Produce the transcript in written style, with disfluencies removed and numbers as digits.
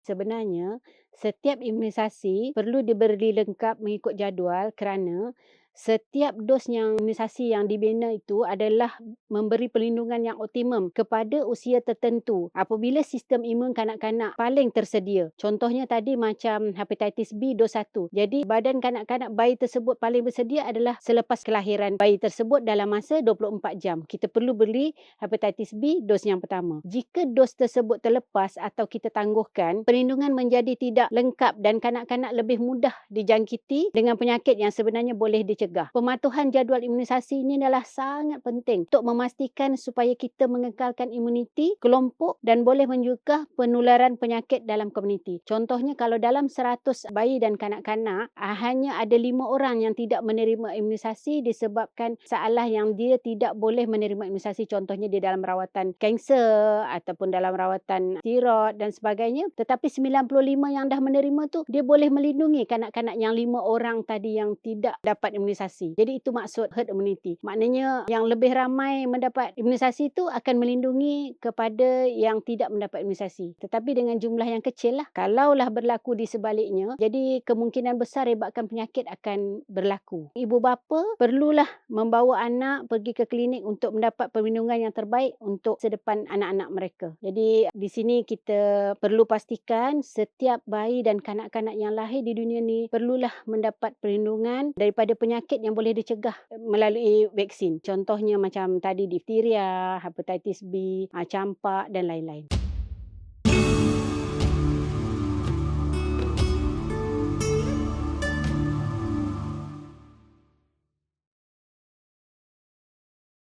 Sebenarnya, setiap imunisasi perlu diberi lengkap mengikut jadual kerana setiap dos yang imunisasi yang dibina itu adalah memberi perlindungan yang optimum kepada usia tertentu apabila sistem imun kanak-kanak paling tersedia. Contohnya tadi macam hepatitis B dos 1. Jadi badan kanak-kanak bayi tersebut paling bersedia adalah selepas kelahiran bayi tersebut dalam masa 24 jam. Kita perlu beli hepatitis B dos yang pertama. Jika dos tersebut terlepas atau kita tangguhkan, perlindungan menjadi tidak lengkap dan kanak-kanak lebih mudah dijangkiti dengan penyakit yang sebenarnya boleh dicegah. Pematuhan jadual imunisasi ini adalah sangat penting untuk memastikan supaya kita mengekalkan imuniti kelompok dan boleh mencegah penularan penyakit dalam komuniti. Contohnya kalau dalam 100 bayi dan kanak-kanak, hanya ada 5 orang yang tidak menerima imunisasi disebabkan masalah yang dia tidak boleh menerima imunisasi. Contohnya di dalam rawatan kanser ataupun dalam rawatan tiroid dan sebagainya. Tetapi 95 yang dah menerima tu, dia boleh melindungi kanak-kanak yang 5 orang tadi yang tidak dapat imunisasi. Jadi itu maksud herd immunity. Maknanya yang lebih ramai mendapat imunisasi itu akan melindungi kepada yang tidak mendapat imunisasi. Tetapi dengan jumlah yang kecil lah. Kalaulah berlaku di sebaliknya, jadi kemungkinan besar rebakkan penyakit akan berlaku. Ibu bapa perlulah membawa anak pergi ke klinik untuk mendapat perlindungan yang terbaik untuk masa depan anak-anak mereka. Jadi di sini kita perlu pastikan setiap bayi dan kanak-kanak yang lahir di dunia ni perlulah mendapat perlindungan daripada penyakit yang boleh dicegah melalui vaksin. Contohnya macam tadi difteria, hepatitis B, campak dan lain-lain.